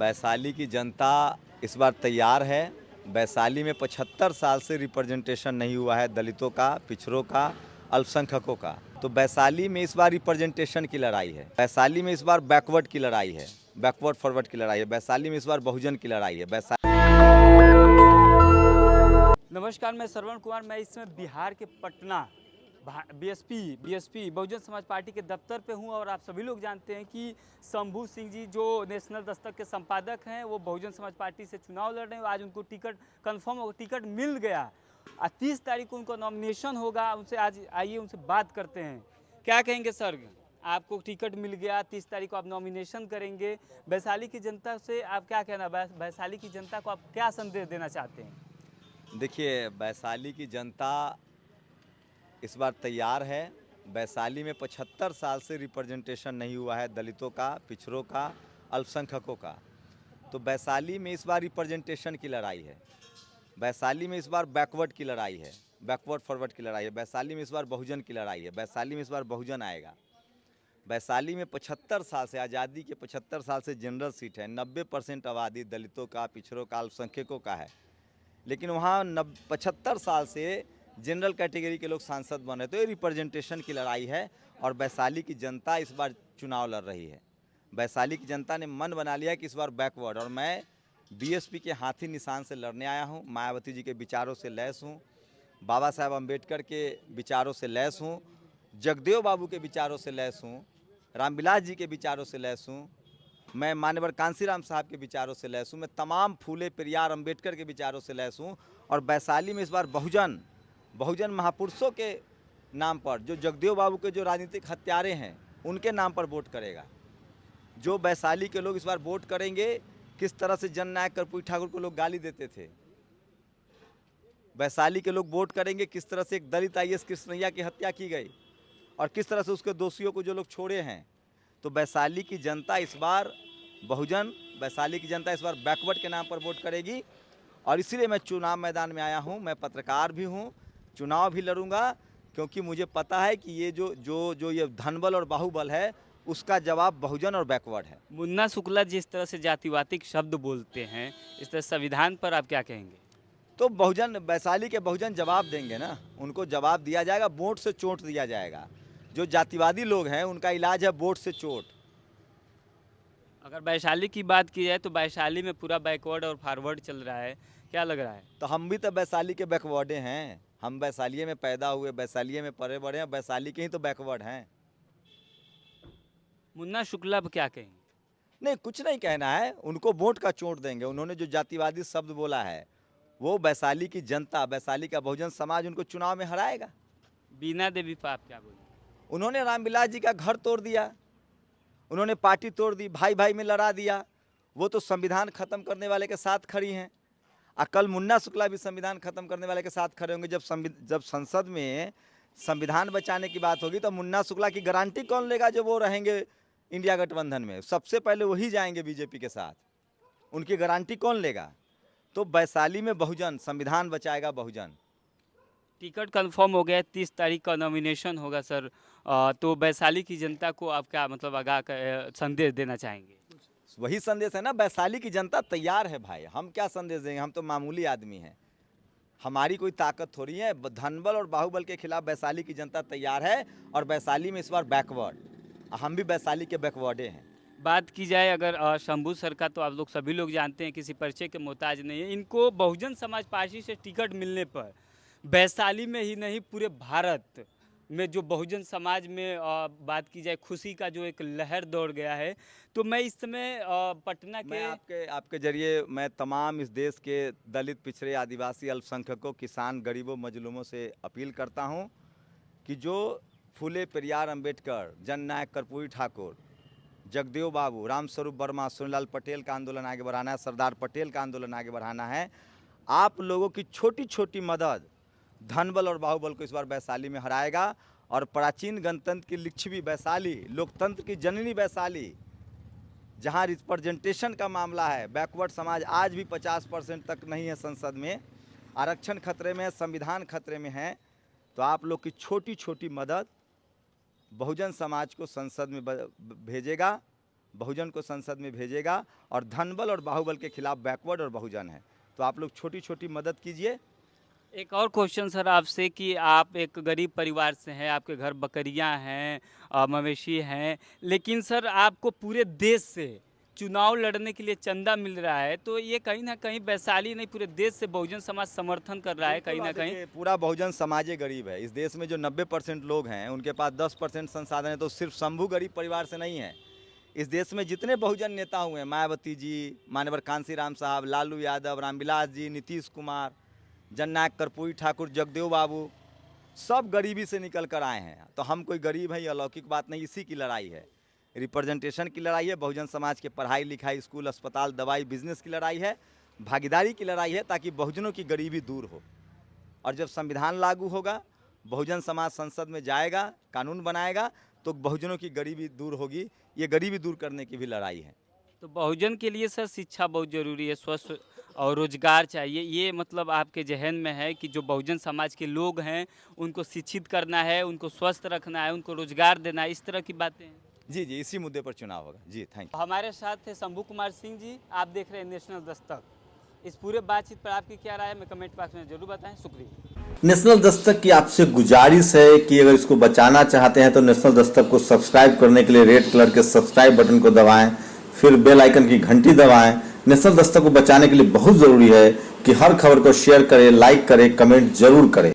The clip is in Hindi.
वैशाली की जनता इस बार तैयार है। वैशाली में 75 साल से रिप्रेजेंटेशन नहीं हुआ है दलितों का, पिछड़ों का, अल्पसंख्यकों का। तो वैशाली में इस बार रिप्रेजेंटेशन की लड़ाई है। वैशाली में इस बार बैकवर्ड की लड़ाई है, बैकवर्ड फॉरवर्ड की लड़ाई है। वैशाली में इस बार बहुजन की लड़ाई है। नमस्कार, मैं श्रवण कुमार। मैं इस समय बिहार के पटना बीएसपी बहुजन समाज पार्टी के दफ्तर पे हूँ और आप सभी लोग जानते हैं कि शंभू सिंह जी जो नेशनल दस्तक के संपादक हैं वो बहुजन समाज पार्टी से चुनाव लड़ रहे हैं। आज उनको टिकट कंफर्म हो, टिकट मिल गया। 30 तारीख को उनको नॉमिनेशन होगा। उनसे आज आइए उनसे बात करते हैं। क्या कहेंगे सर? आपको टिकट मिल गया, 30 तारीख को आप नॉमिनेशन करेंगे। वैशाली की जनता से आप क्या कहना, वैशाली की जनता को आप क्या संदेश देना चाहते हैं? देखिए, वैशाली की जनता इस बार तैयार है। वैशाली में 75 साल से रिप्रेजेंटेशन नहीं हुआ है दलितों का, पिछड़ों का, अल्पसंख्यकों का। तो वैशाली में इस बार रिप्रेजेंटेशन की लड़ाई है। वैशाली में इस बार बैकवर्ड की लड़ाई है, बैकवर्ड फॉरवर्ड की लड़ाई है। वैशाली में इस बार बहुजन की लड़ाई है। वैशाली में इस बार बहुजन आएगा। वैशाली में 75 साल से, आज़ादी के 75 साल से जनरल सीट है। 90% आबादी दलितों का, पिछड़ों का, अल्पसंख्यकों का है। लेकिन वहाँ 75 साल से जनरल कैटेगरी के लोग सांसद बने। तो ये रिप्रेजेंटेशन की लड़ाई है और वैशाली की जनता इस बार चुनाव लड़ रही है। वैशाली की जनता ने मन बना लिया कि इस बार बैकवर्ड, और मैं बीएसपी के हाथी निशान से लड़ने आया हूँ। मायावती जी के विचारों से लैस हूँ, बाबा साहब अम्बेडकर के विचारों से लैस हूँ, जगदेव बाबू के विचारों से लैस हूँ, रामविलास जी के विचारों से लैस हूँ, मैं मान्यवर कांसीराम साहब के विचारों से लैस हूँ, मैं तमाम फूले पेरियार अम्बेडकर के विचारों से लैस हूँ। और वैशाली में इस बार बहुजन महापुरुषों के नाम पर, जो जगदेव बाबू के जो राजनीतिक हत्यारे हैं उनके नाम पर वोट करेगा। जो वैशाली के लोग इस बार वोट करेंगे, किस तरह से जननायक कर्पूरी ठाकुर को लोग गाली देते थे, वैशाली के लोग वोट करेंगे किस तरह से एक दलित आईएएस कृष्णैया की हत्या की गई और किस तरह से उसके दोषियों को जो लोग छोड़े हैं। तो वैशाली की जनता इस बार बहुजन, वैशाली की जनता इस बार बैकवर्ड के नाम पर वोट करेगी। और इसीलिए मैं चुनाव मैदान में आया हूं। मैं पत्रकार भी हूं, चुनाव भी लड़ूंगा, क्योंकि मुझे पता है कि ये जो ये धनबल और बाहुबल है, उसका जवाब बहुजन और बैकवर्ड है। मुन्ना शुक्ला जिस तरह से जातिवादी शब्द बोलते हैं, इस तरह संविधान पर आप क्या कहेंगे? तो बहुजन, वैशाली के बहुजन जवाब देंगे ना, उनको जवाब दिया जाएगा, वोट से चोट दिया जाएगा। जो जातिवादी लोग हैं उनका इलाज है वोट से चोट। अगर वैशाली की बात की जाए तो वैशाली में पूरा बैकवर्ड और फॉरवर्ड चल रहा है, क्या लग रहा है? तो हम भी तो वैशाली के बैकवर्डे हैं। हम वैशाली में पैदा हुए, वैशाली में पले बड़े हैं, वैशाली के ही तो बैकवर्ड हैं। मुन्ना शुक्ला अब क्या कहेंगे? नहीं, कुछ नहीं कहना है, उनको वोट का चोट देंगे। उन्होंने जो जातिवादी शब्द बोला है, वो वैशाली की जनता, वैशाली का बहुजन समाज उनको चुनाव में हराएगा। बीना देवी पर आप क्या बोलेंगे? उन्होंने रामविलास जी का घर तोड़ दिया, उन्होंने पार्टी तोड़ दी, भाई भाई में लड़ा दिया। वो तो संविधान खत्म करने वाले के साथ खड़ी हैं। कल मुन्ना शुक्ला भी संविधान खत्म करने वाले के साथ खड़े होंगे। जब संसद में संविधान बचाने की बात होगी तो मुन्ना शुक्ला की गारंटी कौन लेगा? जो वो रहेंगे इंडिया गठबंधन में, सबसे पहले वही जाएंगे बीजेपी के साथ। उनकी गारंटी कौन लेगा? तो वैशाली में बहुजन, संविधान बचाएगा बहुजन। टिकट कंफर्म हो गया, 30 तारीख का नॉमिनेशन होगा सर। तो वैशाली की जनता को आप क्या मतलब संदेश देना चाहेंगे? वही संदेश है ना, वैशाली की जनता तैयार है भाई। हम क्या संदेश देंगे? हम तो मामूली आदमी हैं, हमारी कोई ताकत थोड़ी है। धनबल और बाहुबल के खिलाफ वैशाली की जनता तैयार है। और वैशाली में इस बार बैकवर्ड, हम भी वैशाली के बैकवर्डे हैं। बात की जाए अगर शंभू सर का, तो आप लोग सभी लोग जानते हैं, किसी परिचय के मोहताज नहीं है। इनको बहुजन समाज पार्टी से टिकट मिलने पर वैशाली में ही नहीं पूरे भारत में जो बहुजन समाज में बात की जाए, खुशी का जो एक लहर दौड़ गया है। तो मैं इस समय पटना मैं के आपके जरिए मैं तमाम इस देश के दलित, पिछड़े, आदिवासी, अल्पसंख्यकों, किसान, गरीबों, मजलूमों से अपील करता हूं कि जो फूले पेरियार अम्बेडकर, जननायक कर्पूरी ठाकुर, जगदेव बाबू, रामस्वरूप वर्मा, सुनीलाल पटेल का आंदोलन आगे बढ़ाना है, सरदार पटेल का आंदोलन आगे बढ़ाना है। आप लोगों की छोटी छोटी मदद धनबल और बाहुबल को इस बार वैशाली में हराएगा। और प्राचीन गणतंत्र की लिच्छवी वैशाली, लोकतंत्र की जननी वैशाली, जहां रिप्रेजेंटेशन का मामला है, बैकवर्ड समाज आज भी 50% तक नहीं है संसद में, आरक्षण खतरे में है, संविधान खतरे में है। तो आप लोग की छोटी छोटी मदद बहुजन समाज को संसद में भेजेगा बहुजन को संसद में भेजेगा। और धनबल और बाहुबल के खिलाफ बैकवर्ड और बहुजन है, तो आप लोग छोटी छोटी मदद कीजिए। एक और क्वेश्चन सर आपसे कि आप एक गरीब परिवार से हैं, आपके घर बकरियां हैं, मवेशी हैं, लेकिन सर आपको पूरे देश से चुनाव लड़ने के लिए चंदा मिल रहा है, तो ये कहीं ना कहीं वैशाली नहीं पूरे देश से बहुजन समाज समर्थन कर रहा है कहीं ना कहीं। देखिए, पूरा बहुजन समाज ही गरीब है। इस देश में जो 90% लोग हैं उनके पास 10% संसाधन है, तो सिर्फ शंभू गरीब परिवार से नहीं है। इस देश में जितने बहुजन नेता हुए हैं, मायावती जी, मान्यवर कांसी राम साहब, लालू यादव, रामविलास जी, नीतीश कुमार, जननायक कर्पूरी ठाकुर, जगदेव बाबू, सब गरीबी से निकल कर आए हैं। तो हम कोई गरीब हैं, ये अलौकिक बात नहीं, इसी की लड़ाई है। रिप्रेजेंटेशन की लड़ाई है, बहुजन समाज के पढ़ाई लिखाई, स्कूल, अस्पताल, दवाई, बिजनेस की लड़ाई है, भागीदारी की लड़ाई है, ताकि बहुजनों की गरीबी दूर हो। और जब संविधान लागू होगा, बहुजन समाज संसद में जाएगा, कानून बनाएगा, तो बहुजनों की गरीबी दूर होगी। ये गरीबी दूर करने की भी लड़ाई है। तो बहुजन के लिए सर शिक्षा बहुत ज़रूरी है, स्वस्थ और रोजगार चाहिए, ये मतलब आपके जहन में है कि जो बहुजन समाज के लोग हैं उनको शिक्षित करना है, उनको स्वस्थ रखना है, उनको रोजगार देना है, इस तरह की बातें हैं। जी जी, इसी मुद्दे पर चुनाव होगा। जी, थैंक यू। हमारे साथ थे शंभू कुमार सिंह जी, आप देख रहे हैं नेशनल दस्तक। इस पूरे बातचीत पर आपकी क्या राय है, हमें कमेंट बॉक्स में जरूर बताएं। शुक्रिया। नेशनल दस्तक की आपसे गुजारिश है कि अगर इसको बचाना चाहते हैं तो नेशनल दस्तक को सब्सक्राइब करने के लिए रेड कलर के सब्सक्राइब बटन को दबाएं, फिर बेल आइकन की घंटी दबाएं। नेशनल दस्तक को बचाने के लिए बहुत जरूरी है कि हर खबर को शेयर करें, लाइक करें, कमेंट जरूर करें।